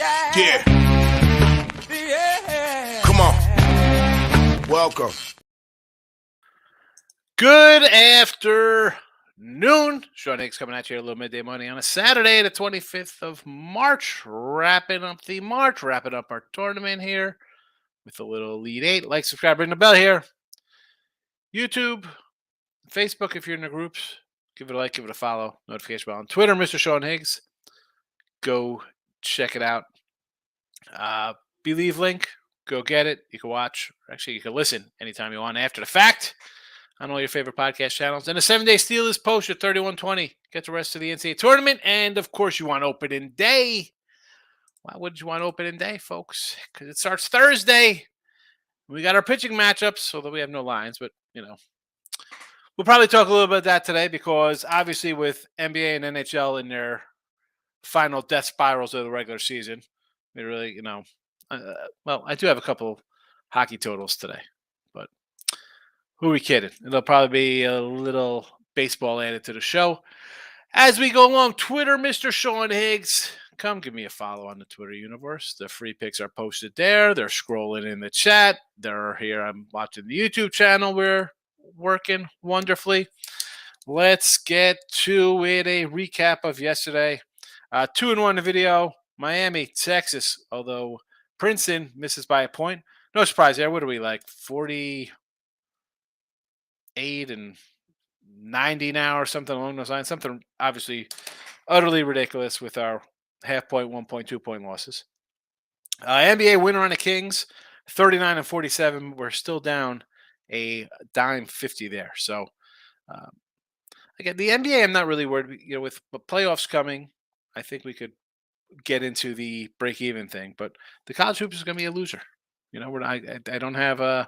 Yeah. Come on. Welcome. Good afternoon. Sean Higgs coming at you a little midday money on a Saturday, the 25th of March. Wrapping up our tournament here with a little Elite 8. Like, subscribe, ring the bell here. YouTube, Facebook, if you're in the groups, give it a like, give it a follow. Notification bell on Twitter, Mr. Sean Higgs. Go check it out. Believe link, go get it. You can watch. Actually, you can listen anytime you want after the fact on all your favorite podcast channels. And the 7-day steal is posted 3120. Get the rest of the NCAA tournament. And, of course, you want opening day. Why would you want opening day, folks? Because it starts Thursday. We got our pitching matchups, although we have no lines. But, we'll probably talk a little bit about that today because, obviously, with NBA and NHL in their final death spirals of the regular season, they really, I do have a couple hockey totals today. But who are we kidding? It'll probably be a little baseball added to the show. As we go along, Twitter, Mr. Sean Higgs. Come give me a follow on the Twitter universe. The free picks are posted there. They're scrolling in the chat. They're here. I'm watching the YouTube channel. We're working wonderfully. Let's get to it. A recap of yesterday. 2-1 in the video. Miami, Texas. Although Princeton misses by a point. No surprise there. What are we like? 48 and 90 now or something along those lines. Something obviously utterly ridiculous with our half-point, 1 point, 2 point losses. NBA winner on the Kings, 39 and 47. We're still down a dime 50 there. So, again, the NBA, I'm not really worried. With playoffs coming, I think we could get into the break-even thing. But the college hoops is going to be a loser. I don't have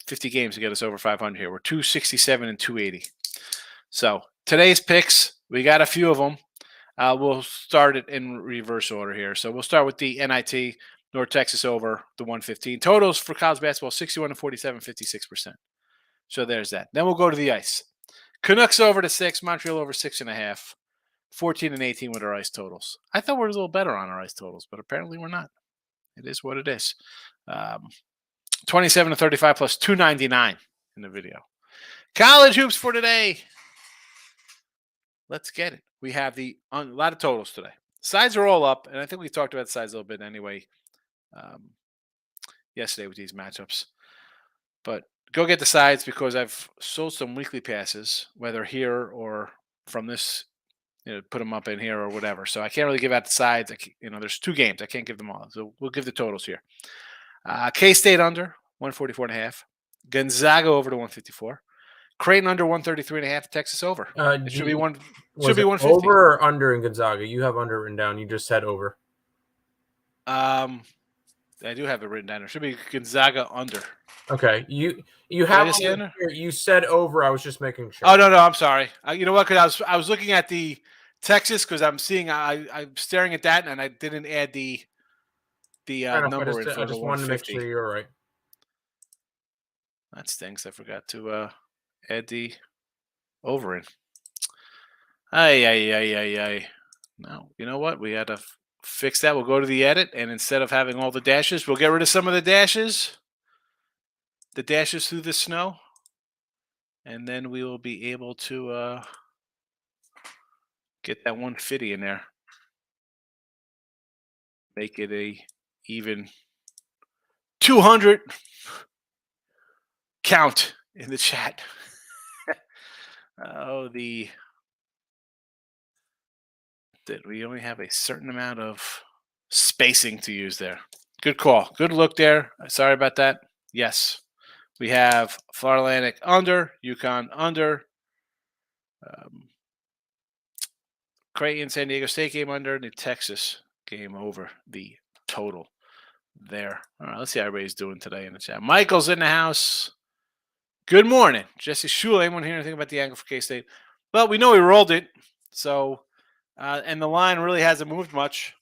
50 games to get us over 500 here. We're 267 and 280. So today's picks, we got a few of them. We'll start it in reverse order here. So we'll start with the NIT, North Texas over the 115. Totals for college basketball, 61 and 47, 56%. So there's that. Then we'll go to the ice. Canucks over to 6, Montreal over 6.5, 14 and 18 with our ice totals. I thought we were a little better on our ice totals, but apparently we're not. It is what it is. 27 to 35 plus 299 in the video. College hoops for today. Let's get it. We have a lot of totals today. Sides are all up, and I think we talked about the sides a little bit anyway yesterday with these matchups. But go get the sides because I've sold some weekly passes, whether here or from this, put them up in here or whatever. So I can't really give out the sides. There's 2 games. I can't give them all. So we'll give the totals here. K-State under 144.5. Gonzaga over to 154. Creighton under 133.5. Texas over. It should be 150. Over or under in Gonzaga? You have under written down. You just said over. I do have it written down. It should be Gonzaga under. Okay. You have under? You said over. I was just making sure. Oh no, I'm sorry. You know what? Because I was looking at the Texas because I'm seeing I'm staring at that and I didn't add the number in for the 150. I just wanted to make sure you're right. That stinks. I forgot to add the over in. Ay. No, you know what? We had to fix that. We'll go to the edit, and instead of having all the dashes, we'll get rid of some of the dashes. The dashes through the snow. And then we will be able to get that 150 in there. Make it a even 200 count in the chat. That we only have a certain amount of spacing to use there. Good call. Good look there. Sorry about that. Yes. We have Florida Atlantic under, UConn under, Creighton, San Diego State game under, the Texas game over the total there. All right, let's see how everybody's doing today in the chat. Michael's in the house. Good morning. Jesse Shule. Anyone hear anything about the angle for K-State? Well, we know he rolled it. So, and the line really hasn't moved much.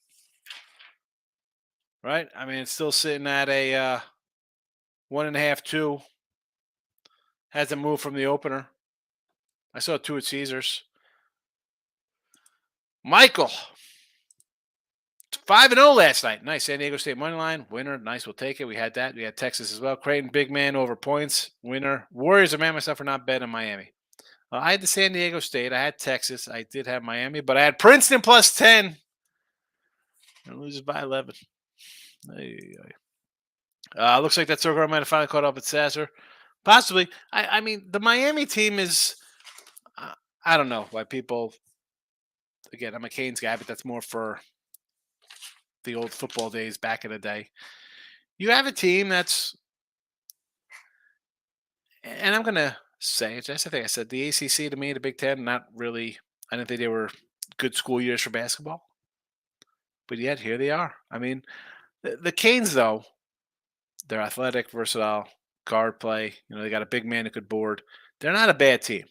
Right? I mean, it's still sitting at a 1.5, 2. Hasn't moved from the opener. I saw 2 at Caesars. Michael. 5-0 last night. Nice. San Diego State money line winner. Nice. We'll take it. We had that. We had Texas as well. Creighton big man over points winner. Warriors are mad myself for not betting Miami. I had the San Diego State. I had Texas. I did have Miami, but I had Princeton plus 10. And loses by 11. Looks like that Circle might have finally caught up with Sasser. Possibly. I mean, the Miami team is. I don't know why people. Again, I'm a Canes guy, but that's more for the old football days back in the day. You have a team that's, and I'm going to say, just I think I said the ACC to me, the Big Ten, not really. I didn't think they were good school years for basketball, but yet here they are. I mean, the Canes though, they're athletic, versatile, guard play. You know, they got a big man who could board. They're not a bad team.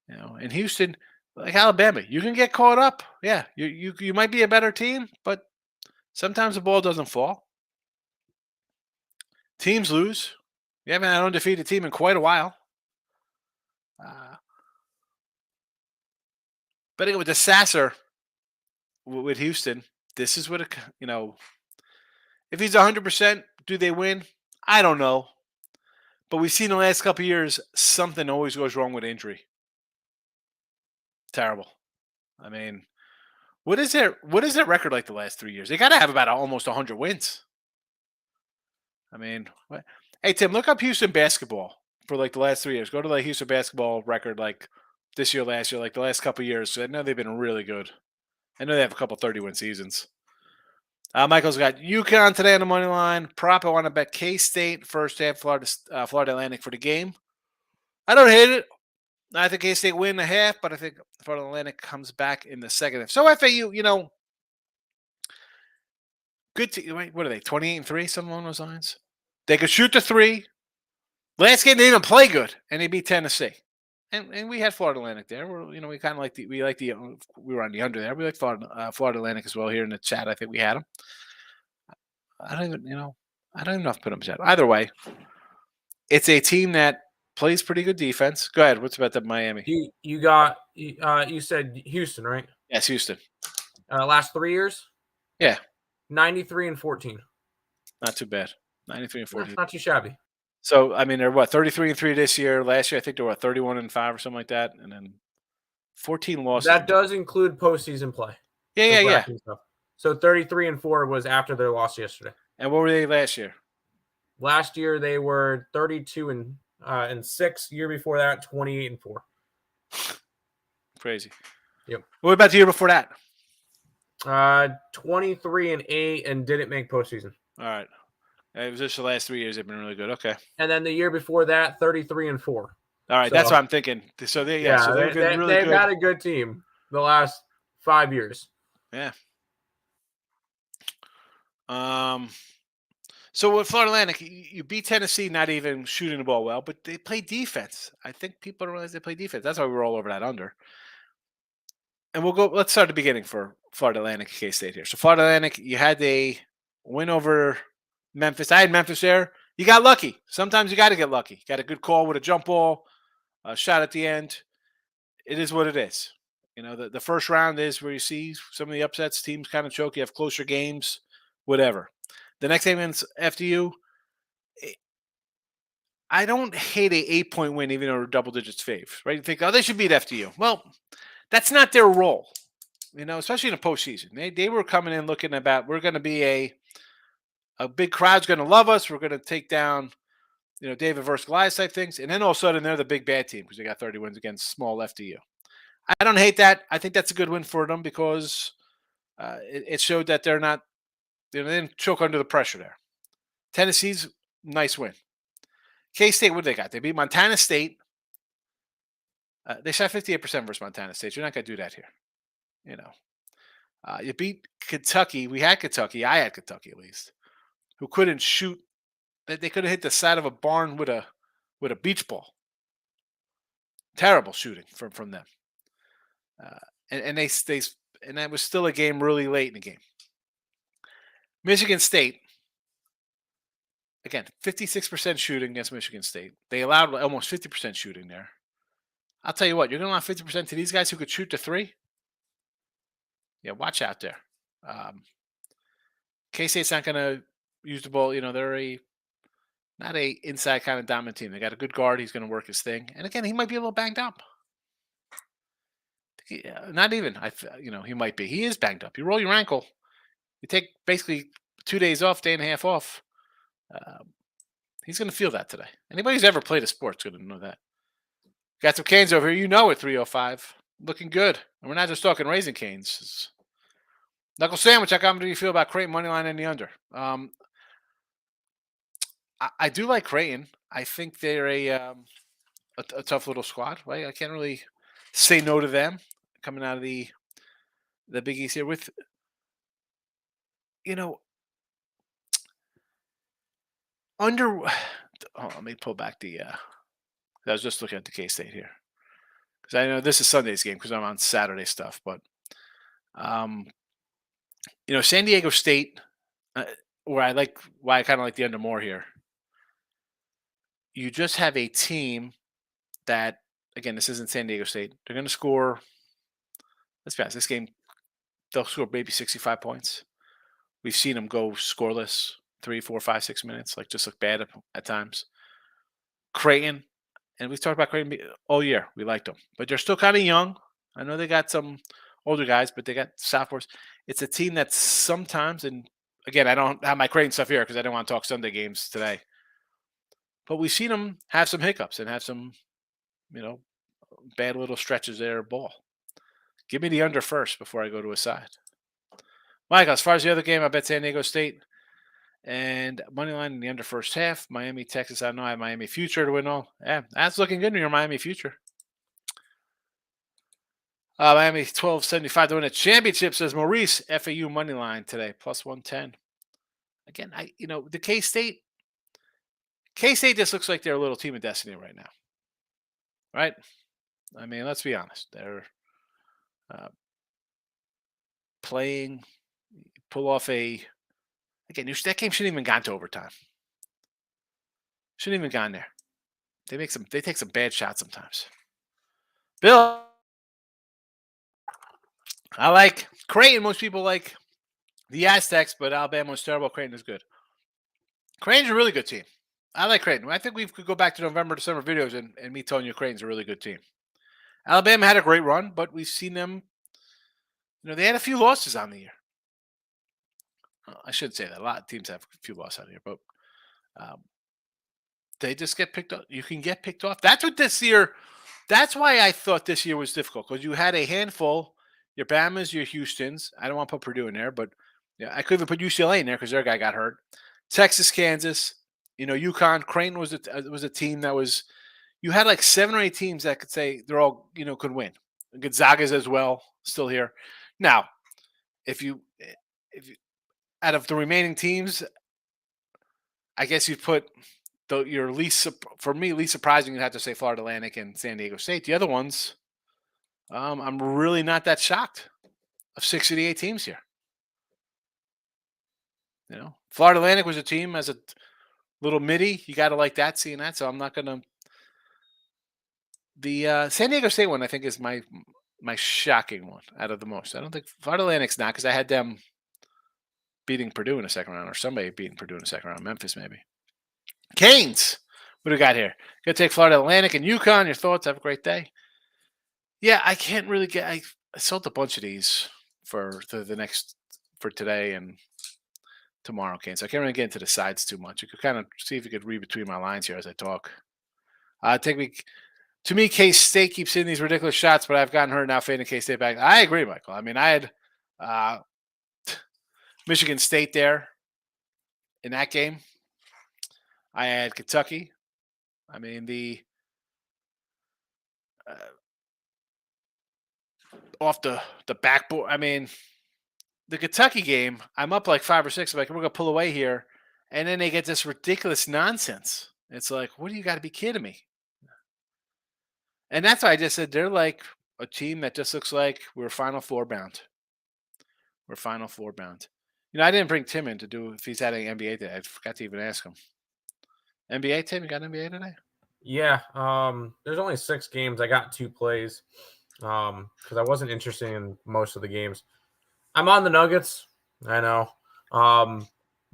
You know, in Houston, like Alabama, you can get caught up. Yeah, you might be a better team, but sometimes the ball doesn't fall. Teams lose. You haven't had an undefeated team in quite a while. But again, with the Sasser, with Houston, this is what it, if he's 100%, do they win? I don't know. But we've seen the last couple of years, something always goes wrong with injury. Terrible. I mean, what is their record like the last 3 years? They got to have about almost 100 wins. I mean, hey, Tim, look up Houston basketball for like the last 3 years. Go to the Houston basketball record like this year, last year, like the last couple of years. So I know they've been really good. I know they have a couple 30-win seasons. Michael's got UConn today on the money line. Prop, I want to bet K-State first half, Florida Atlantic for the game. I don't hate it. I think K-State win the half, but I think Florida Atlantic comes back in the second half. So FAU, good team. What are they, 28-3, something along those lines? They could shoot the three. Last game, they didn't play good, and they beat Tennessee. And we had Florida Atlantic there. We kind of like we were on the under there. We like Florida Atlantic as well here in the chat. I think we had them. I don't even know if I put them chat. Either way, it's a team that plays pretty good defense. Go ahead. What's about the Miami? You said Houston, right? Yes, Houston. Last 3 years? Yeah. 93-14. Not too bad. 93-14. Not too shabby. So, I mean, they're 33-3 this year. Last year, I think they were 31-5 or something like that. And then 14 losses. That does include postseason play. Yeah. So 33-4 was after their loss yesterday. And what were they last year? Last year, they were 32-6. Year before that, 28-4. Crazy. Yep. What about the year before that? 23-8 and didn't make postseason. All right. It was just the last 3 years they've been really good. Okay. And then the year before that, 33-4. All right, that's what I'm thinking. So they've really got a good team the last 5 years. Yeah. So with Florida Atlantic, you beat Tennessee, not even shooting the ball well, but they play defense. I think people don't realize they play defense. That's why we were all over that under. And let's start at the beginning for Florida Atlantic K-State here. So Florida Atlantic, you had a win over Memphis. I had Memphis there. You got lucky. Sometimes you got to get lucky. Got a good call with a jump ball, a shot at the end. It is what it is. The first round is where you see some of the upsets. Teams kind of choke. You have closer games, whatever. The next game against FDU, I don't hate a 8-point win, even though double digits fave, right? You think, they should beat FDU. Well, that's not their role, especially in the postseason. They were coming in looking about, we're going to be a big crowd's going to love us. We're going to take down, David versus Goliath type things. And then all of a sudden they're the big bad team because they got 30 wins against small FDU. I don't hate that. I think that's a good win for them because it showed that they're not, they didn't choke under the pressure there. Tennessee's nice win. K-State, what they got? They beat Montana State. They shot 58% versus Montana State. You're not going to do that here. You beat Kentucky. We had Kentucky. I had Kentucky at least, who couldn't shoot. They could have hit the side of a barn with a beach ball. Terrible shooting from them. And that was still a game really late in the game. Michigan State, again, 56% shooting against Michigan State. They allowed almost 50% shooting there. I'll tell you what, you're going to allow 50% to these guys who could shoot the three? Yeah, watch out there. K-State's not going to use the ball. They're not a inside kind of dominant team. They got a good guard. He's going to work his thing. And again, he might be a little banged up. Not even. He might be. He is banged up. You roll your ankle. You take basically 2 days off, day and a half off. He's going to feel that today. Anybody who's ever played a sport's going to know that. Got some Canes over here. At 305. Looking good. And we're not just talking Raising Canes. Knuckle Sandwich, how come do you feel about Creighton money line and the under? I do like Creighton. I think they're a tough little squad, right? I can't really say no to them coming out of the Big East here with, under. Let me pull back I was just looking at the K-State here because I know this is Sunday's game because I'm on Saturday stuff, but San Diego State, why I kind of like the under more here. You just have a team that, again, this isn't San Diego State. They're going to score. Let's be honest, this game, they'll score maybe 65 points. We've seen them go scoreless 3, 4, 5, 6 minutes, just look bad at times. Creighton, and we've talked about Creighton all year. We liked them, but they're still kind of young. I know they got some older guys, but they got sophomores. It's a team that sometimes, and again, I don't have my Creighton stuff here because I don't want to talk Sunday games today. But we've seen them have some hiccups and have some, bad little stretches there of ball. Give me the under first before I go to a side. Mike, as far as the other game, I bet San Diego State and money line in the under first half. Miami, Texas. I know I have Miami future to win all. Yeah, that's looking good in your Miami future. Miami 12.75 to win a championship, says Maurice. FAU money line today, plus 110. Again, the K-State just looks like they're a little team of destiny right now. Right? I mean, let's be honest. They're playing, pull off that game shouldn't even gone to overtime. Shouldn't even gone there. They take some bad shots sometimes. Bill, I like Creighton. Most people like the Aztecs, but Alabama was terrible. Creighton is good. Creighton's a really good team. I like Creighton. I think we could go back to November, December videos and me telling you Creighton's a really good team. Alabama had a great run, but we've seen them. They had a few losses on the year. I shouldn't say that. A lot of teams have a few losses on the year, but they just get picked up. You can get picked off. That's why I thought this year was difficult because you had a handful. Your Bamas, your Houstons. I don't want to put Purdue in there, but I could even put UCLA in there because their guy got hurt. Texas, Kansas. UConn, Creighton was a team that was. You had 7 or 8 teams that could say they're all could win. Gonzaga's as well, still here. Now, if you out of the remaining teams, I guess you put your least surprising. You'd have to say Florida Atlantic and San Diego State. The other ones, I'm really not that shocked of 6 of the 8 teams here. Florida Atlantic was a team as a little midi. You got to like that, seeing that. So I'm not going to. The San Diego State one, I think, is my shocking one out of the most. I don't think Florida Atlantic's not because I had them beating Purdue in the second round or somebody beating Purdue in the second round. Memphis, maybe. Canes. What do we got here? Going to take Florida Atlantic and UConn. Your thoughts? Have a great day. Yeah, I can't really get. I sold a bunch of these for today and tomorrow, Canes. So I can't really get into the sides too much. You could kind of see if you could read between my lines here as I talk. To me, K-State keeps hitting these ridiculous shots, but I've gotten hurt now fading K-State back. I agree, Michael. I mean, I had Michigan State there in that game. I had Kentucky. I mean, the off the backboard. I mean, the Kentucky game, I'm up 5 or 6. I'm like, we're going to pull away here. And then they get this ridiculous nonsense. It's like, what do you got to be kidding me? And that's why I just said they're like a team that just looks like we're Final Four bound. We're Final Four bound. I didn't bring Tim in to do if he's had any NBA today. I forgot to even ask him. NBA, Tim, you got NBA today? Yeah. There's only 6 games. I got 2 plays because I wasn't interested in most of the games. I'm on the Nuggets. I know.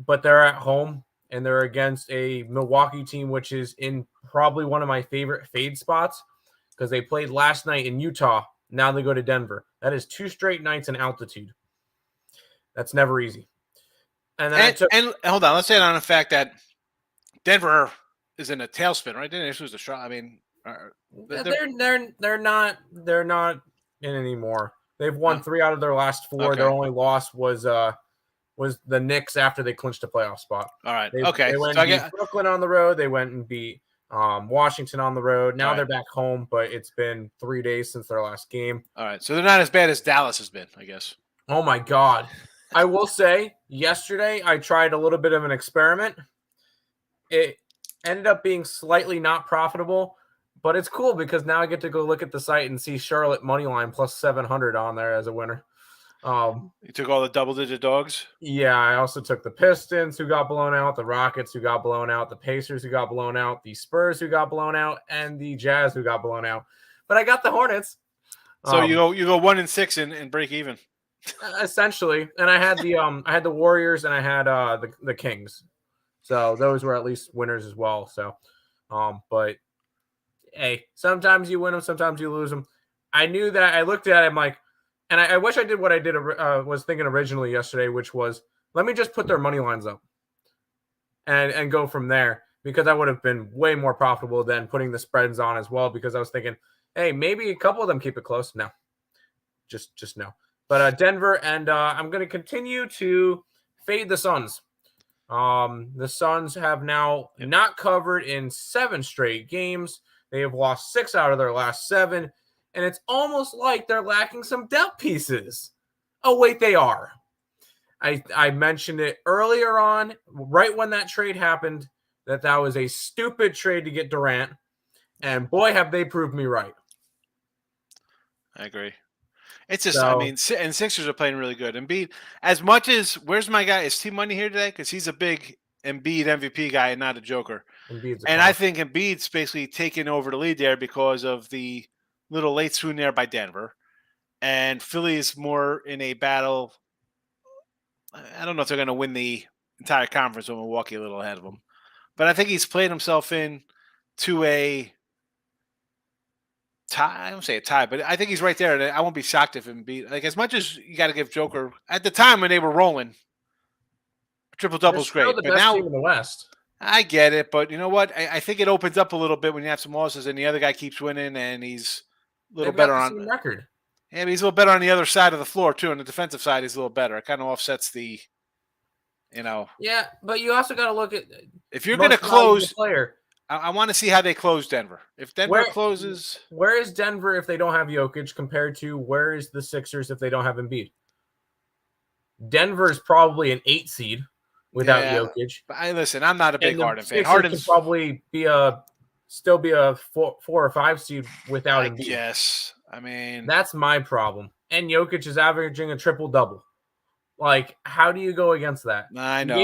But they're at home and they're against a Milwaukee team, which is in probably one of my favorite fade spots because they played last night in Utah. Now they go to Denver. That is 2 straight nights in altitude. That's never easy. And and hold on, let's say it on the fact that Denver is in a tailspin, right? Didn't lose the shot. I mean, they're not in anymore. They've won 3 out of their last 4. Okay. Their only loss was the Knicks after they clinched a playoff spot. All right. They went and beat Brooklyn on the road. They went and beat Washington on the road. Now they're back home, but it's been 3 days since their last game. All right. So they're not as bad as Dallas has been, I guess. Oh, my God. I will say yesterday I tried a little bit of an experiment. It ended up being slightly not profitable, but it's cool because now I get to go look at the site and see Charlotte Moneyline plus 700 on there as a winner. You took all the double-digit dogs? Yeah, I also took the Pistons who got blown out, the Rockets who got blown out, the Pacers who got blown out, the Spurs who got blown out, and the Jazz who got blown out. But I got the Hornets. So you go 1-6 and break even. Essentially, and I had the Warriors and I had the Kings, so those were at least winners as well. So, but hey, sometimes you win them, sometimes you lose them. I knew that. I looked at it, I'm like, and I wish I did what I did was thinking originally yesterday, which was let me just put their money lines up and go from there because that would have been way more profitable than putting the spreads on as well. Because I was thinking, hey, maybe a couple of them keep it close. No, just no. But Denver, and I'm going to continue to fade the Suns. The Suns have now not covered in 7 straight games. They have lost 6 out of their last 7, and it's almost like they're lacking some depth pieces. Oh, wait, they are. I mentioned it earlier on, right when that trade happened, that was a stupid trade to get Durant, and boy, have they proved me right. I agree. It's just, I mean, and Sixers are playing really good. Embiid, as much as, where's my guy? Is T-Money here today? Because he's a big Embiid MVP guy and not a joker. I think Embiid's basically taken over the lead there because of the little late swoon there by Denver. And Philly is more in a battle. I don't know if they're going to win the entire conference with Milwaukee a little ahead of them. But I think he's played himself in to a tie. I don't say a tie, but I think he's right there. And I won't be shocked if Embiid, like as much as you got to give Joker at the time when they were rolling, triple double's great. The best now team in the West. I get it, but you know what? I think it opens up a little bit when you have some losses and the other guy keeps winning and he's a little better on the record. Yeah, but he's a little better on the other side of the floor too. On the defensive side, he's a little better. It kind of offsets the, Yeah, but you also got to look at if you're going to close player. I want to see how they close Denver. If Denver closes, where is Denver if they don't have Jokic compared to where is the Sixers if they don't have Embiid? Denver is probably an 8 seed without Jokic. But listen, I'm not a big Harden fan. Harden could probably still be a 4 or 5 seed without Embiid. Yes, I mean that's my problem. And Jokic is averaging a triple double. Like, how do you go against that? I know.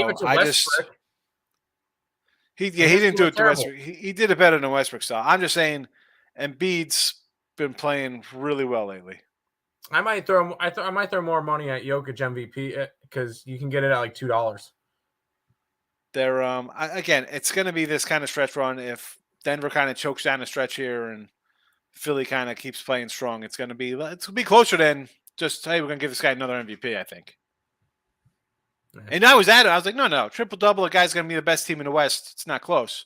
He didn't do it to Westbrook. He did it better than Westbrook style. I'm just saying, Embiid's been playing really well lately. I might throw more money at Jokic MVP because you can get it at like $2. They're again, it's going to be this kind of stretch run. If Denver kind of chokes down a stretch here and Philly kind of keeps playing strong, it's going to be closer than just hey, we're going to give this guy another MVP. I think. And I was at it. I was like, no, triple-double, a guy's going to be the best team in the West. It's not close.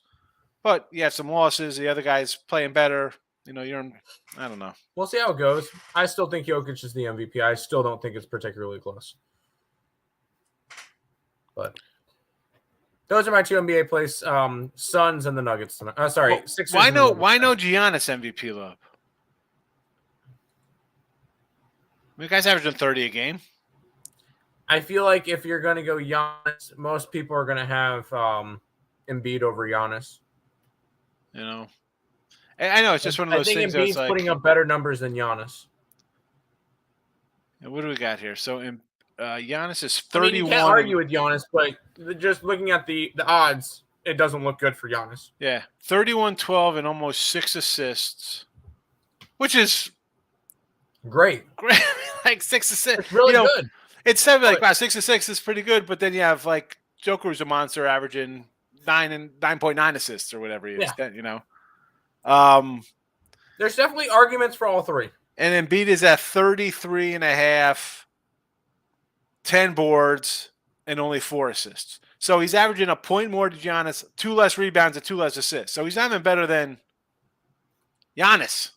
But you have some losses. The other guy's playing better. I don't know. We'll see how it goes. I still think Jokic is the MVP. I still don't think it's particularly close. But those are my 2 NBA plays, Suns and the Nuggets tonight. Sixers. Why no Giannis MVP love? You guys averaging 30 a game. I feel like if you're going to go Giannis, most people are going to have Embiid over Giannis. I know it's just one of those things. I think Embiid's putting up better numbers than Giannis. What do we got here? So Giannis is 31. You can't argue with Giannis, but just looking at the odds, it doesn't look good for Giannis. Yeah, 31-12 and almost 6 assists, which is great. Like 6 assists. It's really good. It's 7 like wow, 6 is pretty good, but then you have like Joker's a monster, averaging 9.9 assists or whatever he is. Yeah. That, There's definitely arguments for all three. And Embiid is at 33.5, 10 boards, and only 4 assists. So he's averaging a point more to Giannis, 2 less rebounds and 2 less assists. So he's not even better than Giannis.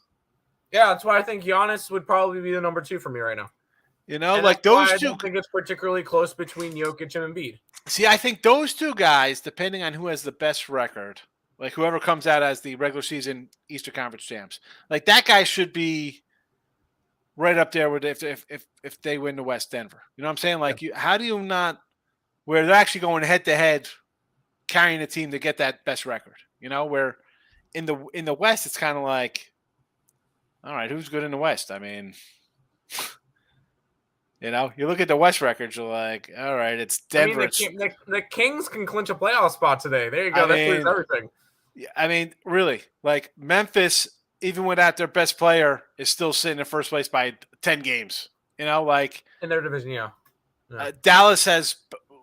Yeah, that's why I think Giannis would probably be the number 2 for me right now. You know, and like those I two. I don't think it's particularly close between Jokic and Embiid. See, I think those two guys, depending on who has the best record, like whoever comes out as the regular season Eastern Conference champs, like that guy should be right up there with if they win the West, Denver. You know what I'm saying? Like, how do you not, where they're actually going head to head, carrying the team to get that best record? You know, where in the West it's kind of like, all right, who's good in the West? I mean, you know, you look at the West records, you're like, all right, it's Denver. I mean, the Kings can clinch a playoff spot today. There you go. That proves everything. I mean, really, like Memphis, even without their best player, is still sitting in first place by 10 games. You know, like in their division, yeah. Dallas has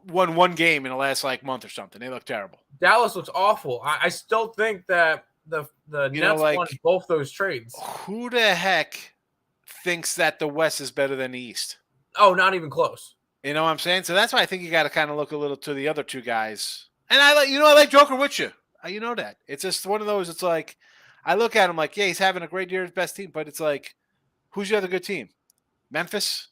won 1 game in the last month or something. They look terrible. Dallas looks awful. I still think that the Nets won both those trades. Who the heck thinks that the West is better than the East? Oh, not even close. You know what I'm saying? So that's why I think you got to kind of look a little to the other two guys. And I like Joker with you. You know that. It's just one of those. It's like I look at him like, yeah, he's having a great year, his best team, but it's like, who's the other good team? Memphis.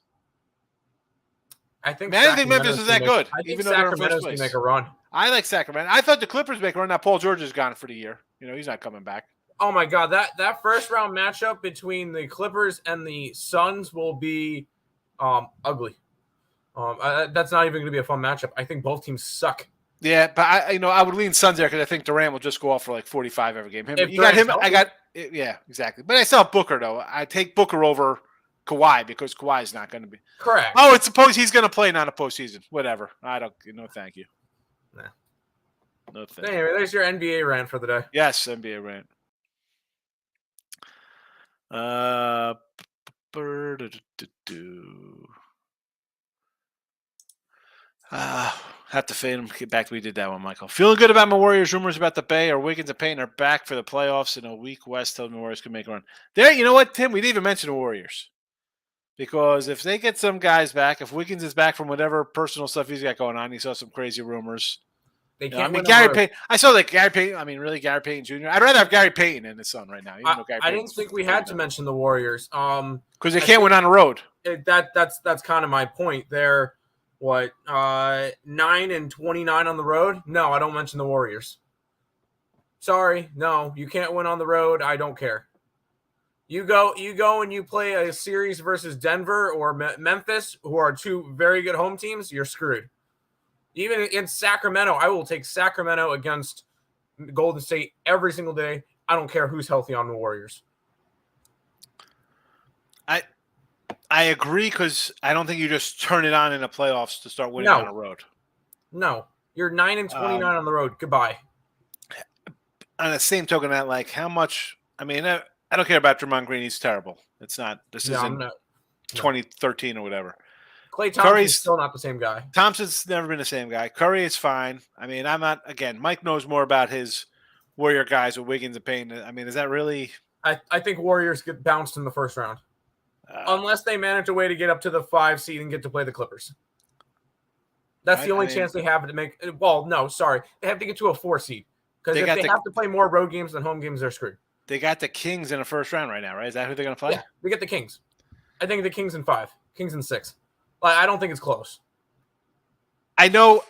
I think Memphis is that good. I think Sacramento's going to make a run. I like Sacramento. I thought the Clippers make a run. Now Paul George is gone for the year. You know, he's not coming back. Oh my God, that first round matchup between the Clippers and the Suns will be ugly. That's not even going to be a fun matchup. I think both teams suck. Yeah, but I would lean Suns there because I think Durant will just go off for like 45 every game. You got him. Yeah, exactly. But I still have Booker though. I take Booker over Kawhi because Kawhi is not going to be correct. Oh, it's supposed he's going to play, not a postseason. Whatever. I don't. No, thank you. Nah. No thank you. Anyway, there's your NBA rant for the day. Yes, NBA rant. Have to fade him. Get back. We did that one, Michael. Feeling good about my Warriors. Rumors about the Bay or Wiggins and Payton are back for the playoffs in a weak West. Tells me Warriors can make a run. There, you know what, Tim? We didn't even mention the Warriors because if they get some guys back, if Wiggins is back from whatever personal stuff he's got going on, he saw some crazy rumors. They can't. Gary Payton. I saw that Gary Payton. I mean, really, Gary Payton Jr. I'd rather have Gary Payton than his son right now. I didn't think we had to mention the Warriors. Because they can't win on the road. That's kind of my point. They're 9-29 on the road. No, I don't mention the Warriors. Sorry, no, you can't win on the road. I don't care. You go and you play a series versus Denver or Memphis, who are two very good home teams. You're screwed. Even against Sacramento, I will take Sacramento against Golden State every single day. I don't care who's healthy on the Warriors. I agree because I don't think you just turn it on in the playoffs to start winning on the road. No, you're 9-29 on the road. Goodbye. On the same token, that how much? I mean, I don't care about Draymond Green. He's terrible. It's not. This isn't 2013 or whatever. Klay Thompson's still not the same guy. Thompson's never been the same guy. Curry is fine. I mean, I'm not. Again, Mike knows more about his Warrior guys with Wiggins and Payton. I mean, is that really? I think Warriors get bounced in the first round. Unless they manage a way to get up to the 5 seed and get to play the Clippers. That's the only chance they have to make. Well, no, sorry. They have to get to a 4 seed. Because if they have to play more road games than home games, they're screwed. They got the Kings in the first round right now, right? Is that who they're going to play? Yeah, they get the Kings. I think the Kings in 5. Kings in 6. I don't think it's close. I know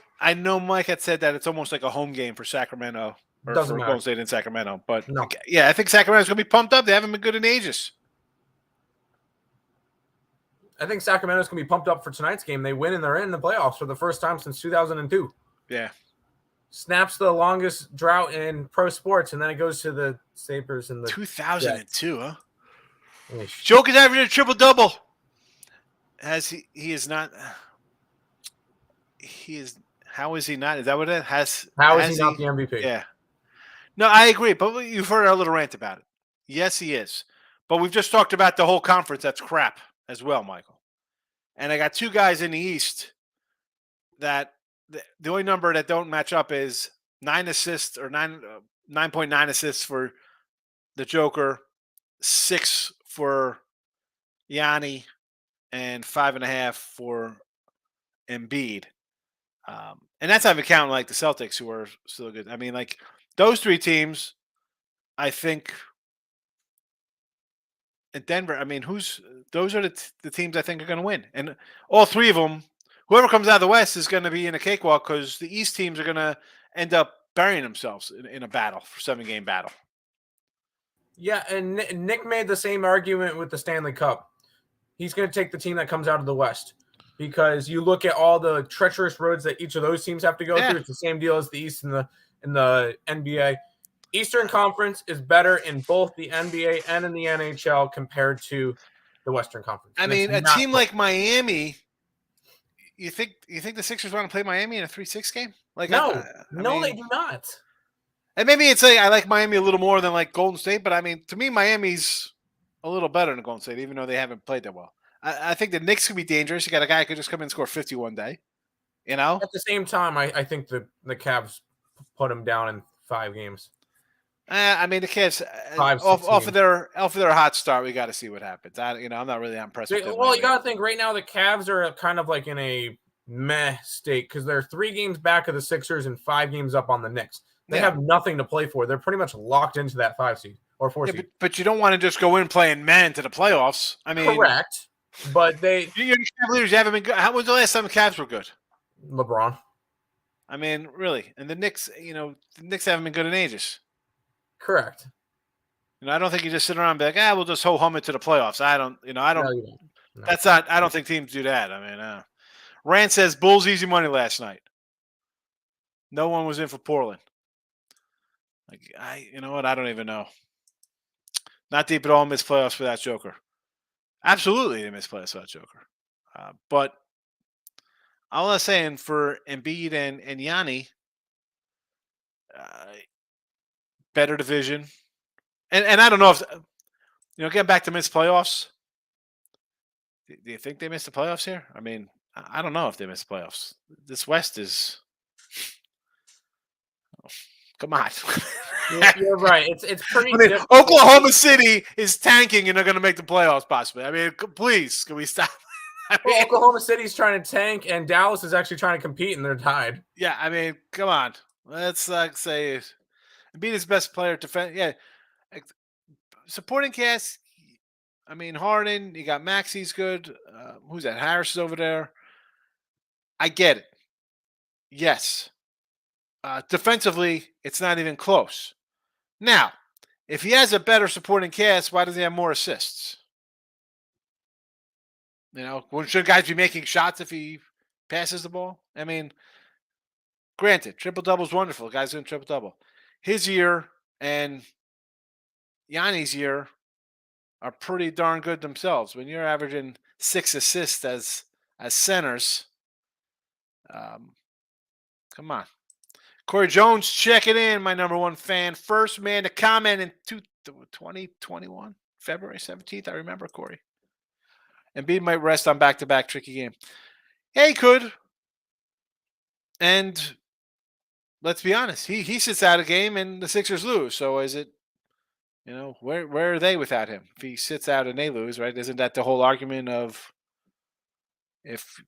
Mike had said that it's almost like a home game for Sacramento. Or Doesn't for matter. Golden State in Sacramento. But, no. Yeah, I think Sacramento's going to be pumped up. They haven't been good in ages. I think Sacramento's going to be pumped up for tonight's game. They win and they're in the playoffs for the first time since 2002. Yeah. Snaps the longest drought in pro sports, and then it goes to the Sabres in the 2002, huh? Ish. Joker's averaging a triple-double. He is not. He is. How is he not? Is that what it has? How is he not the MVP? Yeah. No, I agree. But you've heard our little rant about it. Yes, he is. But we've just talked about the whole conference. That's crap as well, Michael. And I got two guys in the East that the only number that don't match up is 9 assists or 9.9 assists for the Joker, 6 for Yanni, and 5.5 for Embiid. And that's not even counting like the Celtics, who are still good. I mean, like those three teams, I think. In Denver, I mean, those are the teams I think are going to win, and all three of them, whoever comes out of the West is going to be in a cakewalk because the East teams are going to end up burying themselves in a battle for 7-game battle. Yeah, and Nick made the same argument with the Stanley Cup. He's going to take the team that comes out of the West because you look at all the treacherous roads that each of those teams have to go through. It's the same deal as the East and the NBA. Eastern Conference is better in both the NBA and in the NHL compared to the Western Conference. I mean, a team like Miami, you think the Sixers want to play Miami in a 3-6 game? Like, no, they do not. And maybe it's I like Miami a little more than like Golden State, but I mean, to me, Miami's a little better than Golden State, even though they haven't played that well. I think the Knicks could be dangerous. You got a guy who could just come in and score 50 one day. You know? At the same time, I think the Cavs put them down in 5 games. I mean, the Cavs off of their hot start, we got to see what happens. I'm not really impressed with them. Well, you got to think right now the Cavs are kind of like in a meh state because they're 3 games back of the Sixers and 5 games up on the Knicks. They have nothing to play for. They're pretty much locked into that 5 seed or 4 seed. But you don't want to just go in playing men to the playoffs. I mean, correct. But your Cavaliers haven't been good. How was the last time the Cavs were good? LeBron. I mean, really, and the Knicks. The Knicks haven't been good in ages. Correct. I don't think you just sit around and be like, we'll just ho-hum it to the playoffs. I don't. No. That's not. I don't think teams do that. I mean, Rand says Bulls easy money last night. No one was in for Portland. You know what? I don't even know. Not deep at all. Missed playoffs for that Joker. Absolutely, they missed playoffs for that Joker. But all I'm saying for Embiid and Yanni, better division, and I don't know if getting back to missed playoffs. Do you think they missed the playoffs here? I mean, I don't know if they missed the playoffs. This West is. Come on. You're right. It's pretty. Oklahoma City is tanking, and they're going to make the playoffs possibly. I mean, please, can we stop? Oklahoma City's trying to tank, and Dallas is actually trying to compete, and they're tied. Yeah, I mean, come on. Let's say Embiid is best player defense. Yeah, supporting cast. I mean, Harden. You got Maxi's good. Who's that? Harris is over there. I get it. Yes. Defensively, it's not even close. Now, if he has a better supporting cast, why does he have more assists? Should guys be making shots if he passes the ball? I mean, granted, triple-double is wonderful. Guys doing triple-double. His year and Yanni's year are pretty darn good themselves. When you're averaging 6 assists as centers, come on. Corey Jones checking in, my number one fan. First man to comment in 2021, February 17th. I remember Corey. Embiid might rest on back-to-back tricky game. Yeah, he could. And let's be honest, he sits out a game and the Sixers lose. So is it, where are they without him? If he sits out and they lose, right? Isn't that the whole argument of if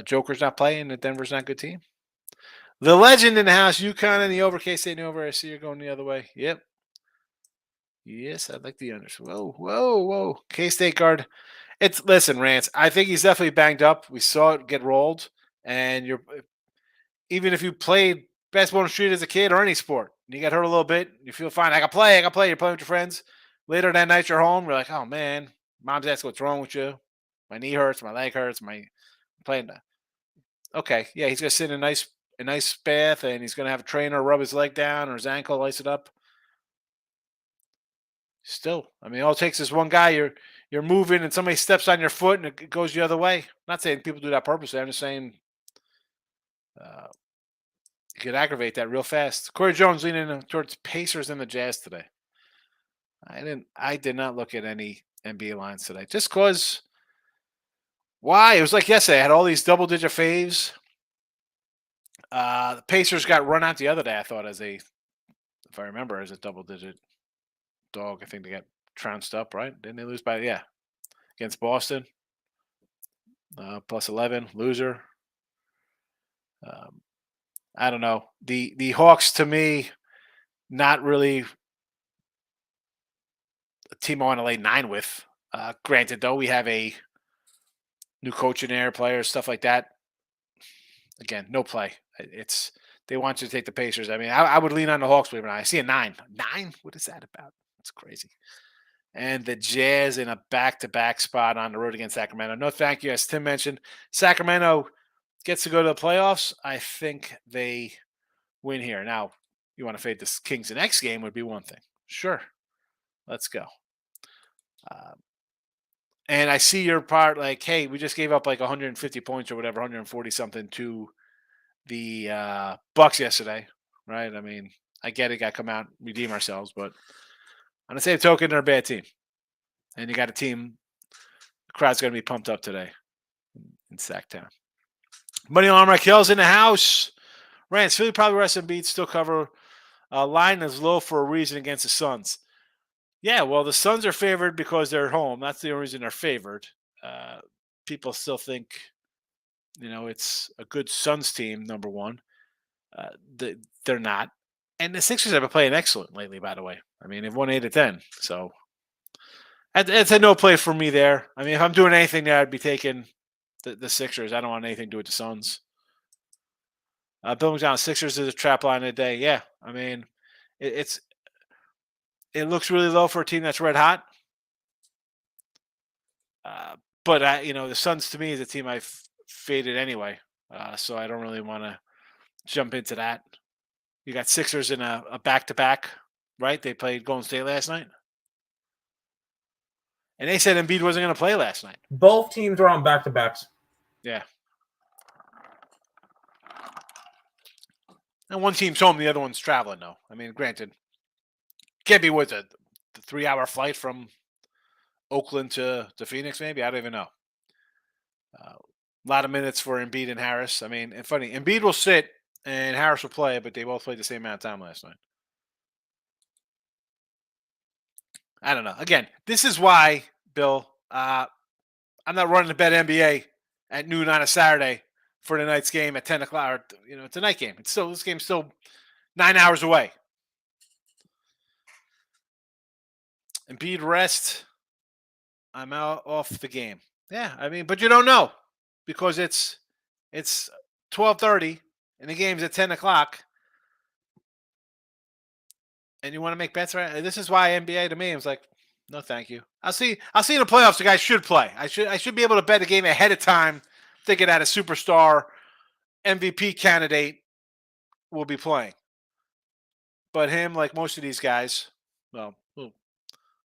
Joker's not playing, that Denver's not a good team? The legend in the house, UConn and the over, K-State and over. I see you're going the other way. Yep. Yes, I like the unders. Whoa. K-State guard. Listen, Rance, I think he's definitely banged up. We saw it get rolled. And even if you played basketball on the street as a kid or any sport, and you got hurt a little bit, you feel fine. I can play. You're playing with your friends. Later that night, you're home. You're like, oh, man, mom's asking what's wrong with you. My knee hurts. My leg hurts. I'm playing. Okay, yeah, he's going to sit in a nice bath, and he's going to have a trainer rub his leg down or his ankle, ice it up. Still, I mean, all it takes is one guy. You're moving, and somebody steps on your foot, and it goes the other way. I'm not saying people do that purposely. I'm just saying you could aggravate that real fast. Corey Jones leaning towards Pacers and the Jazz today. I did not look at any NBA lines today, just because Why? It was like yesterday. I had all these double-digit faves. The Pacers got run out the other day, I thought, if I remember, as a double-digit dog. I think they got trounced up, right? Didn't they lose against Boston? Plus 11, loser. I don't know. The Hawks, to me, not really a team I want to lay 9 with. Granted, though, we have a new coach in there, players, stuff like that. Again, no play. They want you to take the Pacers. I mean, I would lean on the Hawks, believe it or not. I see a 9. 9? What is that about? That's crazy. And the Jazz in a back-to-back spot on the road against Sacramento. No, thank you. As Tim mentioned, Sacramento gets to go to the playoffs. I think they win here. Now, you want to fade the Kings the next game would be one thing. Sure. Let's go. And I see your part like, hey, we just gave up like 150 points or whatever, 140 something to the Bucks yesterday, right? I mean, I get it, got to come out, redeem ourselves, but on the same token, they're a bad team. And you got a team, the crowd's going to be pumped up today in Sacktown. Money on Raquel's in the house. Rance, Philly probably rest and beat, still cover. Line is low for a reason against the Suns. Yeah, well, the Suns are favored because they're at home. That's the only reason they're favored. People still think, it's a good Suns team, number one. They're not. And the Sixers have been playing excellent lately, by the way. I mean, they've won 8 of 10. So it's a no play for me there. I mean, if I'm doing anything there, I'd be taking the Sixers. I don't want anything to do with the Suns. Bill McDonald, Sixers is a trap line of the day. Yeah, I mean, it looks really low for a team that's red hot. But the Suns to me is a team I've faded anyway. So I don't really want to jump into that. You got Sixers in a back-to-back, right? They played Golden State last night. And they said Embiid wasn't going to play last night. Both teams are on back-to-backs. Yeah. And one team's home, the other one's traveling, though. I mean, granted, can't be with the 3-hour flight from Oakland to Phoenix, maybe? I don't even know. A lot of minutes for Embiid and Harris. I mean, and funny, Embiid will sit and Harris will play, but they both played the same amount of time last night. I don't know. Again, this is why, Bill, I'm not running to bet NBA at noon on a Saturday for the night's game at 10 o'clock. It's a night game. This game's still 9 hours away. Embiid rest. I'm out off the game. Yeah, I mean, but you don't know because it's 12:30 and the game's at 10 o'clock. And you want to make bets, right? This is why NBA to me is like, no, thank you. I'll see in the playoffs. The guys should play. I should be able to bet a game ahead of time, thinking that a superstar MVP candidate will be playing. But him, like most of these guys, well,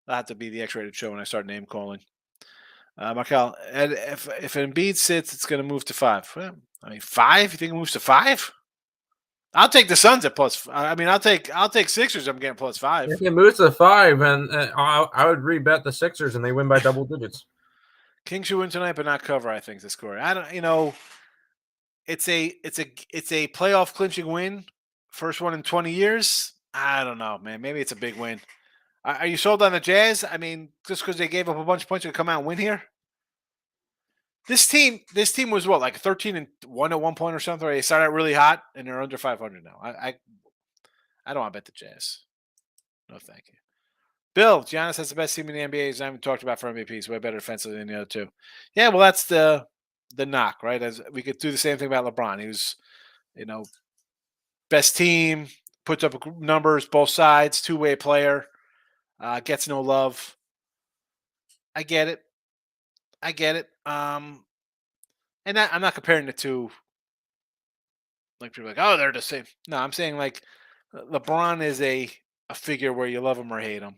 I'll have to be the X-rated show when I start name calling. Markel, if Embiid sits, it's going to move to 5. Well, I mean, 5? You think it moves to 5? I'll take the Suns at plus. I mean, I'll take Sixers. I'm getting plus 5. If it moves to 5, and I would rebet the Sixers, and they win by double digits. Kings should win tonight, but not cover. I think the score. I don't. It's a playoff clinching win, first one in 20 years. I don't know, man. Maybe it's a big win. Are you sold on the Jazz? I mean, just because they gave up a bunch of points to come out and win here. This team was what, like 13-1 at one point or something. They started out really hot and they're under 500 now. I don't want to bet the Jazz. No, thank you. Bill, Giannis has the best team in the NBA. As I haven't talked about for MVPs, way better defensively than the other two. Yeah, well, that's the knock, right? As we could do the same thing about LeBron. He was, best team, puts up numbers both sides, two-way player, gets no love. I get it. And I'm not comparing the two. Like people are like, oh, they're the same. No, I'm saying like LeBron is a figure where you love him or hate him,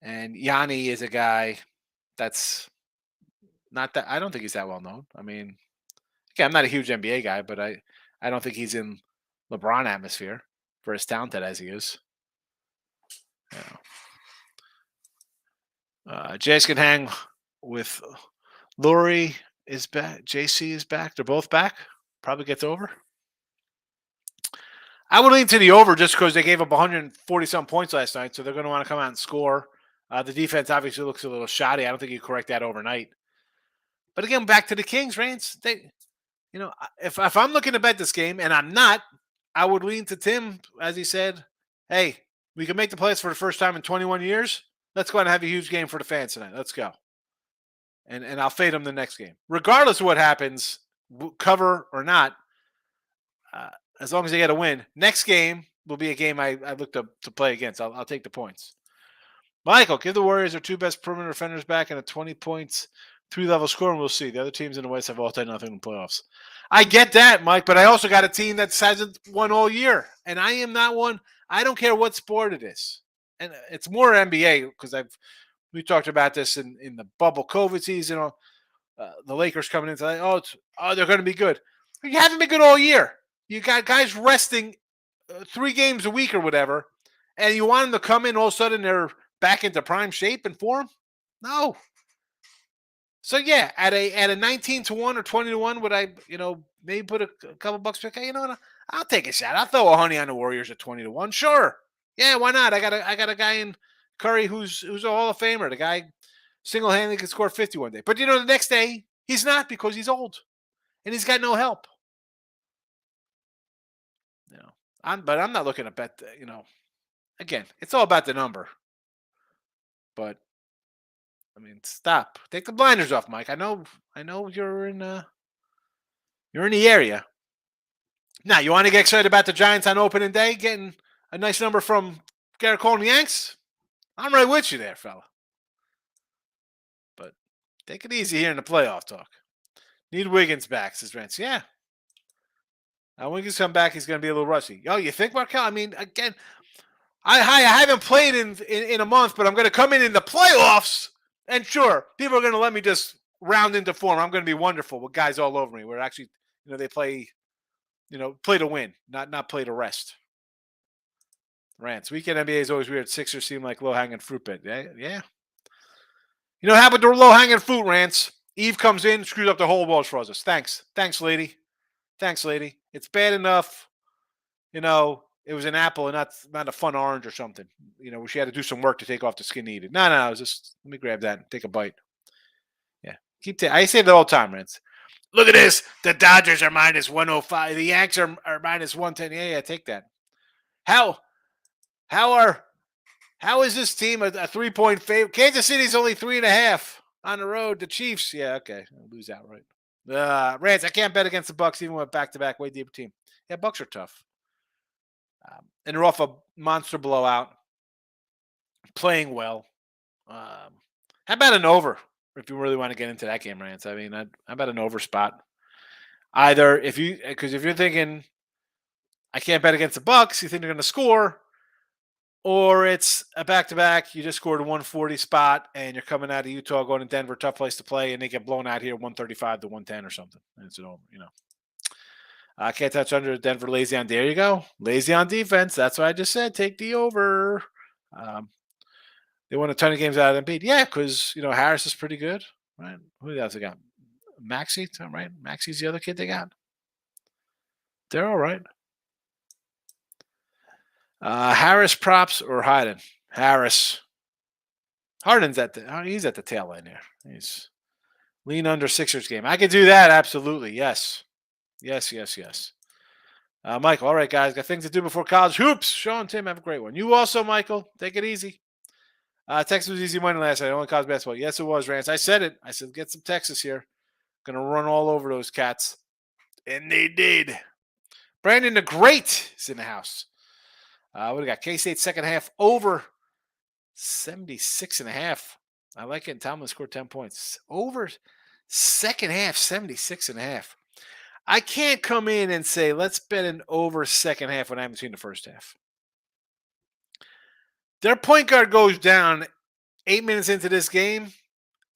and Yanni is a guy that's not that. I don't think he's that well known. I mean, okay, I'm not a huge NBA guy, but I don't think he's in LeBron atmosphere for as talented as he is. Jazz can hang with Laurie is back. JC is back. They're both back. Probably gets over. I would lean to the over just because they gave up 140-some points last night, so they're going to want to come out and score. The defense obviously looks a little shoddy. I don't think you correct that overnight. But again, back to the Kings, Rance. If I'm looking to bet this game, and I'm not, I would lean to Tim, as he said, hey, we can make the playoffs for the first time in 21 years. Let's go out and have a huge game for the fans tonight. Let's go. And I'll fade them the next game. Regardless of what happens, cover or not, as long as they get a win, next game will be a game I look to play against. I'll take the points. Michael, give the Warriors their two best perimeter defenders back and a 20 points, 3-level score, and we'll see. The other teams in the West have all done nothing in the playoffs. I get that, Mike, but I also got a team that hasn't won all year, and I am not one. I don't care what sport it is, and it's more NBA because we talked about this in the bubble COVID season. The Lakers coming in tonight. They're going to be good. You haven't been good all year. You got guys resting 3 games a week or whatever, and you want them to come in all of a sudden they're back into prime shape and form? No. So yeah, at a 19-1 or 20-1, would I maybe put a couple bucks back? You know what? I'll take a shot. I'll throw a honey on the Warriors at 20-1. Sure. Yeah, why not? I got a guy in Curry who's a Hall of Famer. The guy single-handedly can score 50 one day. But the next day he's not because he's old and he's got no help. But I'm not looking to bet. Again, it's all about the number. But I mean, stop. Take the blinders off, Mike. I know you're in the area. Now, you want to get excited about the Giants on opening day, getting a nice number from Garrett Cole and the Yanks? I'm right with you there, fella. But take it easy here in the playoff talk. Need Wiggins back, says Rance. Yeah. Now, when Wiggins come back, he's going to be a little rusty. Oh, you think, Markel? I mean, again, I haven't played in a month, but I'm going to come in the playoffs. And sure, people are going to let me just round into form. I'm going to be wonderful with guys all over me. Where actually, they play, play to win, not play to rest. Rants. Weekend NBA is always weird. Sixers seem like low-hanging fruit bit. Yeah. What happened to low-hanging fruit, Rants? Eve comes in, screws up the whole world for us. Thanks, lady. It's bad enough, it was an apple and not a fun orange or something. Where she had to do some work to take off the skin needed. No, it was just, let me grab that and take a bite. Yeah. I say that all the time, Rance. Look at this. The Dodgers are minus 105. The Yanks are minus 110. Yeah, take that. How is this team a 3-point favorite? Kansas City's only 3.5 on the road. The Chiefs, yeah, okay. I'll lose outright. Rance, I can't bet against the Bucks even with back-to-back way deeper team. Yeah, Bucks are tough. And they're off a monster blowout. Playing well. How about an over? If you really want to get into that game, Rance. I mean, how about an over spot? Either because if you're thinking I can't bet against the Bucks, you think they're going to score, or it's a back-to-back. You just scored a 140 spot, and you're coming out of Utah, going to Denver, tough place to play, and they get blown out here 135 to 110 or something. And it's an over, I can't touch under Denver lazy on. There you go. Lazy on defense. That's what I just said. Take the over. They won a ton of games out of Embiid. Yeah, because, Harris is pretty good. Right? Who else they got? Maxey, right? Maxey's the other kid they got. They're all right. Harris props or Harden? Harris. Harden's he's at the tail end here. He's lean under Sixers game. I could do that. Absolutely. Yes. Michael, all right, guys. Got things to do before college hoops. Sean, Tim, have a great one. You also, Michael. Take it easy. Texas was easy money last night. Only college basketball. Yes, it was, Rance. I said it. I said, get some Texas here. Going to run all over those cats. And they did. Brandon the Great is in the house. What do we got? K-State second half over 76.5. I like it. And Tomlin scored 10 points. Over second half, 76.5. I can't come in and say, let's bet an over second half when I haven't seen the first half. Their point guard goes down 8 minutes into this game,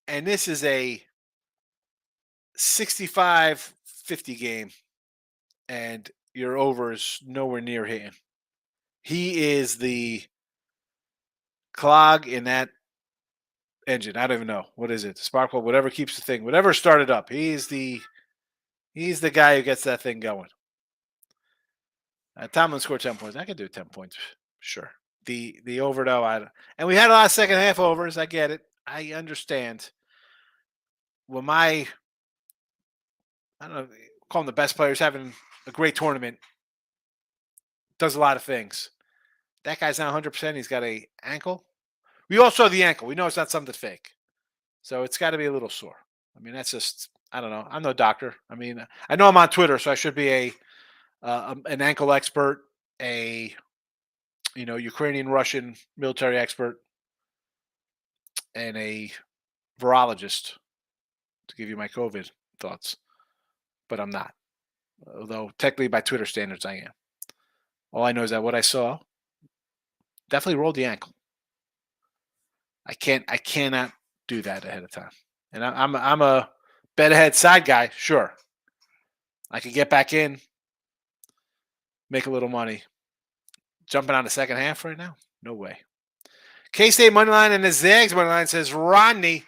and this is a 65-50 game, and your over is nowhere near hitting. He is the clog in that engine. I don't even know. What is it? The spark plug, whatever keeps the thing, whatever started up. He's the guy who gets that thing going. Tomlin scored 10 points. I could do 10 points. Sure. The over though, and we had a lot of second half overs. I get it. I understand. Well, I don't know, call him the best players having a great tournament. Does a lot of things. That guy's not 100%. He's got a ankle. We all saw the ankle. We know it's not something fake. So it's got to be a little sore. I mean, that's just, I don't know. I'm no doctor. I mean, I know I'm on Twitter, so I should be an ankle expert, a Ukrainian Russian military expert, and a virologist to give you my COVID thoughts. But I'm not. Although technically by Twitter standards I am. All I know is that what I saw definitely rolled the ankle. I cannot do that ahead of time. And I'm a bet ahead side guy, sure. I could get back in, make a little money. Jumping on the second half right now? No way. K-State money line and the Zags money line says Rodney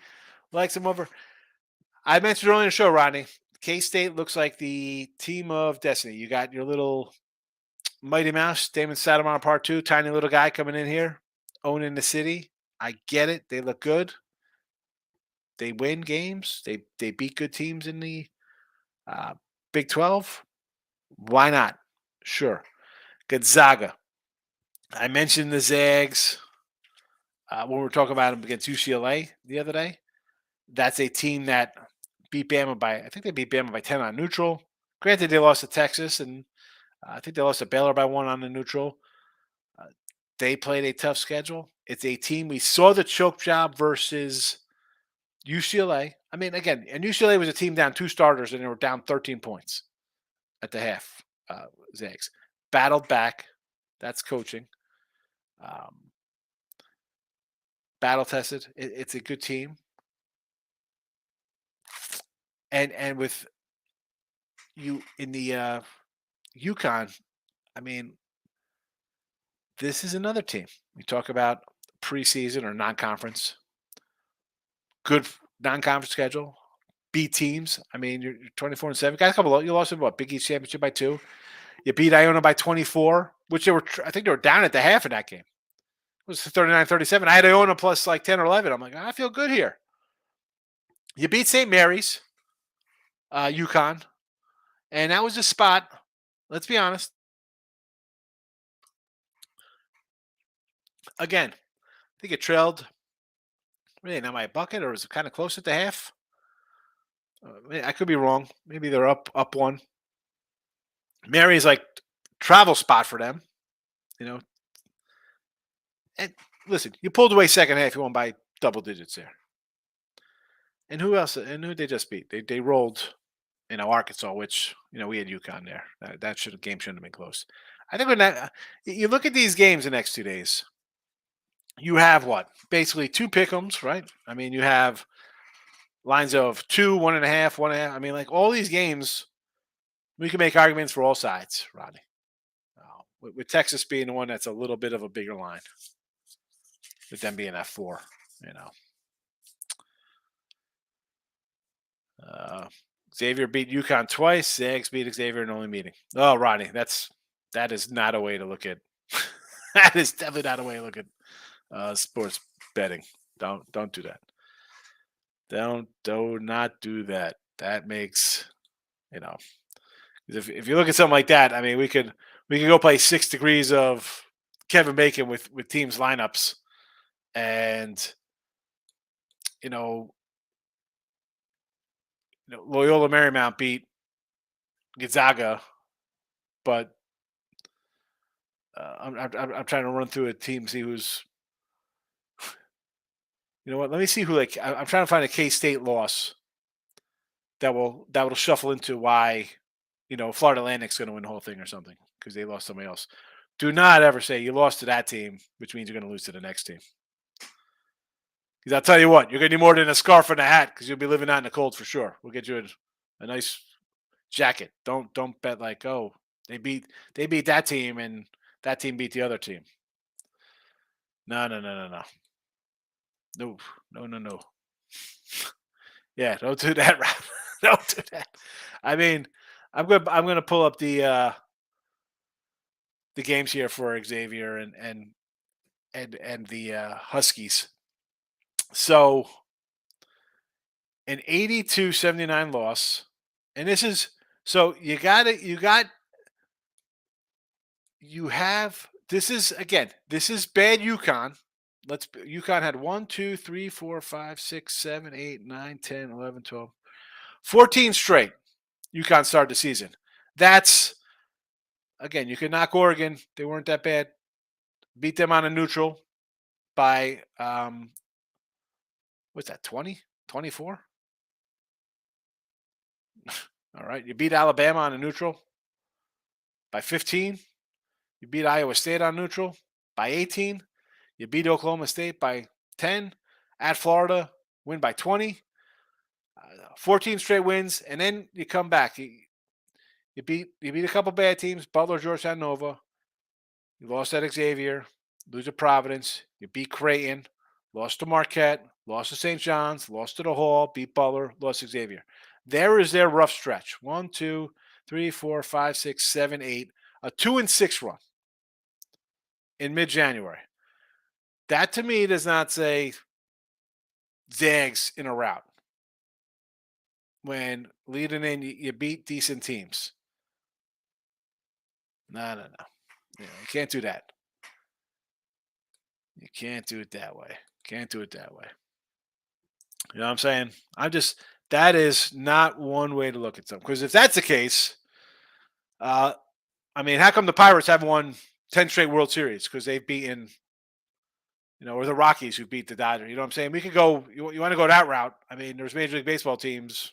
likes him over. I mentioned earlier in the show, Rodney. K-State looks like the team of destiny. You got your little Mighty Mouse, Damon Stoudemire Part 2, tiny little guy coming in here, owning the city. I get it. They look good. They win games. They beat good teams in the Big 12. Why not? Sure. Gonzaga. I mentioned the Zags when we were talking about them against UCLA the other day. That's a team that beat Bama by 10 on neutral. Granted, they lost to Texas, and I think they lost to Baylor by 1 on the neutral. They played a tough schedule. It's a team. We saw the choke job versus UCLA. I mean, again, and UCLA was a team down 2 starters, and they were down 13 points at the half. Zags battled back. That's coaching. Battle tested. It's a good team. And with you in the UConn, I mean, this is another team. We talk about preseason or non-conference. Good non-conference schedule. B teams. I mean, you're 24-7. Got a couple. You lost in what? Big East championship by 2. You beat Iona by 24, which I think they were down at the half of that game. It was 39-37. I had Iona plus like 10 or 11. I'm like, I feel good here. You beat St. Mary's, UConn, and that was a spot. Let's be honest. Again, I think it trailed. Really not my bucket, or was it kind of close at the half? I could be wrong. Maybe they're up 1. Mary's like travel spot for them, And listen, you pulled away second half. You won by double digits there. And who else? And who they just beat? They rolled, Arkansas, which we had UConn there. That game shouldn't have been close. I think when you look at these games the next 2 days, you have what? Basically 2 pick'ems, right? I mean, you have lines of 2, 1.5, 1.5. I mean, like all these games, we can make arguments for all sides, Rodney. With Texas being the one that's a little bit of a bigger line, with them being at 4, Xavier beat UConn twice. Zags beat Xavier in only meeting. Oh, Rodney, that is not a way to look at. That is definitely not a way to look at sports betting. Don't do that. Do not do that. That makes if you look at something like that, I mean, we could go play 6 degrees of Kevin Bacon with teams lineups, and Loyola Marymount beat Gonzaga, but I'm trying to run through a team, see who's. You know what? Let me see who. I'm trying to find a K-State loss that will shuffle into why, Florida Atlantic's going to win the whole thing or something because they lost somebody else. Do not ever say you lost to that team, which means you're going to lose to the next team. Because I'll tell you what, you're going to need more than a scarf and a hat because you'll be living out in the cold for sure. We'll get you a nice jacket. Don't bet like, oh, they beat that team and that team beat the other team. No. No. Yeah, don't do that, Rob. Don't do that. I mean, I'm gonna pull up the games here for Xavier and the Huskies. So an 82-79 loss, and this is so you have this is again this is bad UConn. UConn had 1, 2, 3, 4, 5, 6, 7, 8, 9, 10, 11, 12, 14 straight. UConn started the season. That's again, you could knock Oregon. They weren't that bad. Beat them on a neutral by what's that, 20? 24? All right. You beat Alabama on a neutral by 15. You beat Iowa State on neutral by 18. You beat Oklahoma State by 10. At Florida, win by 20. 14 straight wins, and then you come back. You beat a couple bad teams, Butler, Georgetown, Nova. You lost at Xavier, lose to Providence. You beat Creighton, lost to Marquette, lost to St. John's, lost to the Hall, beat Butler, lost to Xavier. There is their rough stretch. 1, 2, 3, 4, 5, 6, 7, 8. A 2-6 run in mid-January. That to me does not say Zags in a rout. When leading in, you beat decent teams. No. Yeah, you can't do that. You can't do it that way. Can't do it that way. You know what I'm saying? That is not one way to look at something. Because if that's the case, I mean, how come the Pirates haven't won 10 straight World Series? Because they've beaten, or the Rockies who beat the Dodgers. You know what I'm saying? We could go, you want to go that route. I mean, there's Major League Baseball teams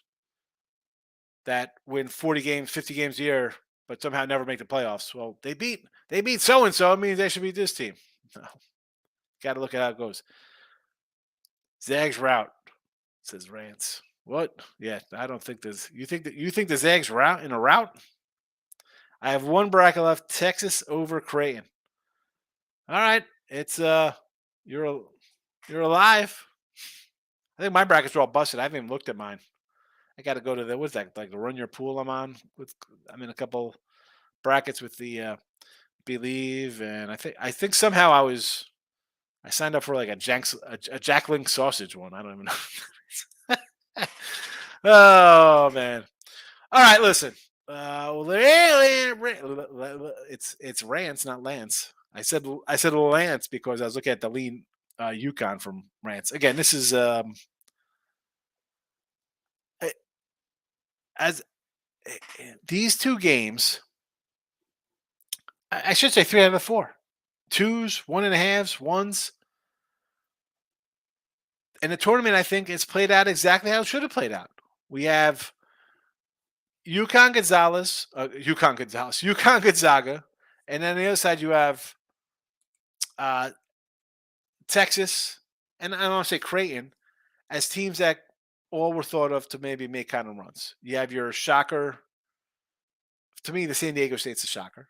that win 40 games, 50 games a year, but somehow never make the playoffs. Well, they beat so-and-so. It means they should beat this team. No. Got to look at how it goes. Zags route, says Rance. What? Yeah, I don't think this. You think the Zags route in a route? I have one bracket left. Texas over Creighton. All right, it's you're alive. I think my brackets are all busted. I haven't even looked at mine. I got to go to what's that, like the Run Your Pool I'm on with. I'm in a couple brackets with the Believe, and I think somehow I signed up for like a Jackling sausage one. I don't even know. Oh man! All right, listen. It's Rance, not Lance. I said Lance because I was looking at the lean UConn from Rance. Again, this is as these two games. I should say 3 out of 4. 2s, 1.5s, 1s. And the tournament, I think, is played out exactly how it should have played out. We have UConn Gonzaga, and then on the other side you have Texas, and I don't want to say Creighton, as teams that all were thought of to maybe make kind of runs. You have your shocker. To me, the San Diego State's a shocker.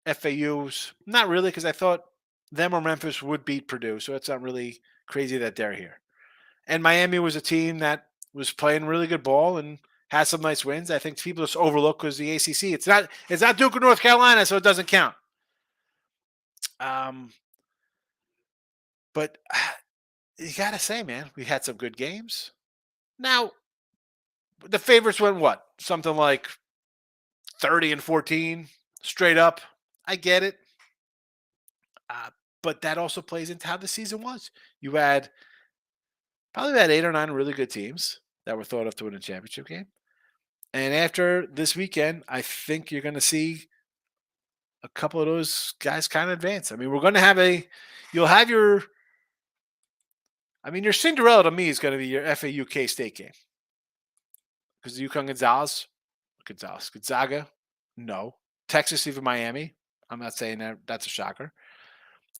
FAU's not really, because I thought them or Memphis would beat Purdue, so it's not really crazy that they're here. And Miami was a team that was playing really good ball and had some nice wins. I think people just overlook because the ACC. It's not Duke or North Carolina, so it doesn't count. But you gotta say, man, we had some good games. Now, the favorites went what? Something like 30-14, straight up. I get it. But that also plays into how the season was. You had probably about 8 or 9 really good teams that were thought of to win a championship game. And after this weekend, I think you're going to see a couple of those guys kind of advance. I mean, we're going to have your Cinderella to me is going to be your FAU K-State game. Because the UConn Gonzaga, no. Texas, even Miami. I'm not saying that's a shocker.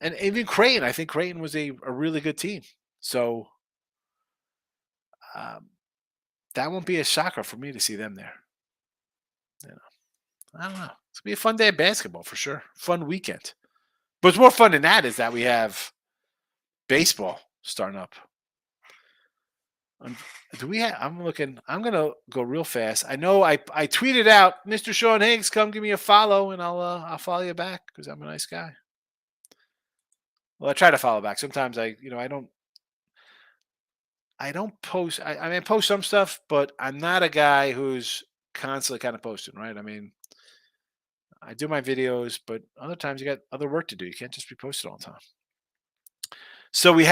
And even Creighton, I think Creighton was a really good team. So that won't be a shocker for me to see them there. I don't know. It's going to be a fun day of basketball for sure. Fun weekend. But what's more fun than that is that we have baseball starting up. Do we have? I'm looking. I'm gonna go real fast. I know I tweeted out, Mr. Sean Higgs, come give me a follow, and I'll follow you back because I'm a nice guy. Well, I try to follow back. Sometimes I don't post. I mean, I post some stuff, but I'm not a guy who's constantly kind of posting, right? I mean, I do my videos, but other times you got other work to do. You can't just be posted all the time. So we're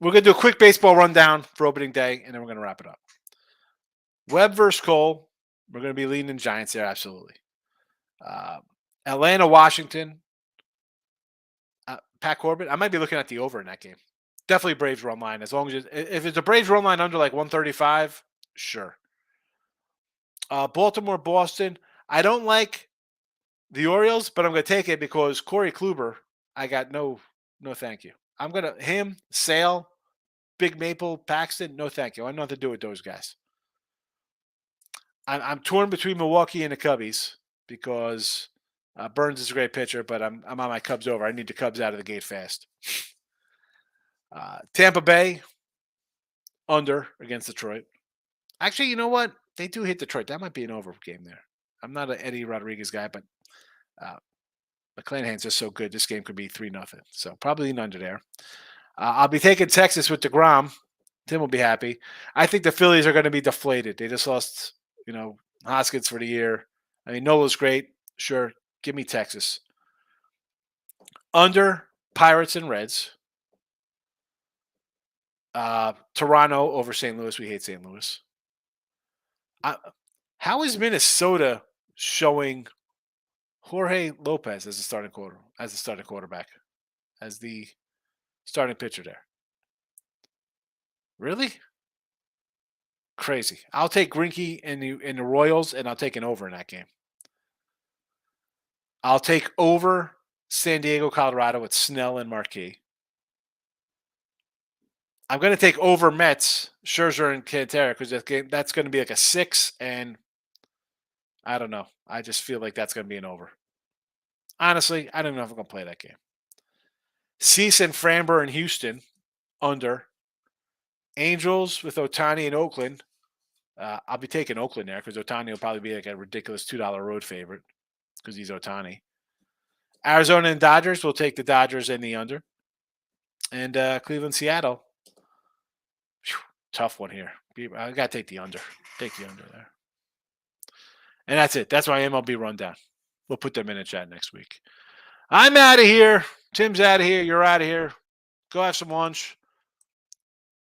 going to do a quick baseball rundown for opening day, and then we're going to wrap it up. Webb versus Cole. We're going to be leaning Giants there, absolutely. Atlanta, Washington. Pat Corbin. I might be looking at the over in that game. Definitely Braves run line. As long as if it's a Braves run line under like 135, sure. Baltimore, Boston. I don't like the Orioles, but I'm going to take it because Corey Kluber, I got no thank you. I'm going to him, Sale, Big Maple, Paxton, no thank you. I have nothing to do with those guys. I'm torn between Milwaukee and the Cubbies because Burns is a great pitcher, but I'm on my Cubs over. I need the Cubs out of the gate fast. Tampa Bay, under against Detroit. Actually, you know what? They do hit Detroit. That might be an over game there. I'm not an Eddie Rodriguez guy, but McClanahan's just so good. This game could be 3-0. So probably an under there. I'll be taking Texas with DeGrom. Tim will be happy. I think the Phillies are going to be deflated. They just lost, Hoskins for the year. I mean, Nola's great. Sure. Give me Texas. Under Pirates and Reds. Toronto over St. Louis. We hate St. Louis. How is Minnesota showing Jorge Lopez as the starting quarterback, as the starting pitcher there? Really? Crazy. I'll take Greinke in the Royals, and I'll take an over in that game. I'll take over San Diego, Colorado with Snell and Marquis. I'm going to take over Mets, Scherzer and Cantera, because that's going to be like a 6, and I don't know. I just feel like that's going to be an over. Honestly, I don't know if I'm going to play that game. Cease and Framber in Houston, under. Angels with Ohtani in Oakland. I'll be taking Oakland there because Ohtani will probably be like a ridiculous $2 road favorite because he's Ohtani. Arizona and Dodgers, we'll take the Dodgers in the under. And Cleveland, Seattle. Whew, tough one here. I got to take the under. Take the under there. And that's it. That's my MLB rundown. We'll put them in the chat next week. I'm out of here. Tim's out of here. You're out of here. Go have some lunch.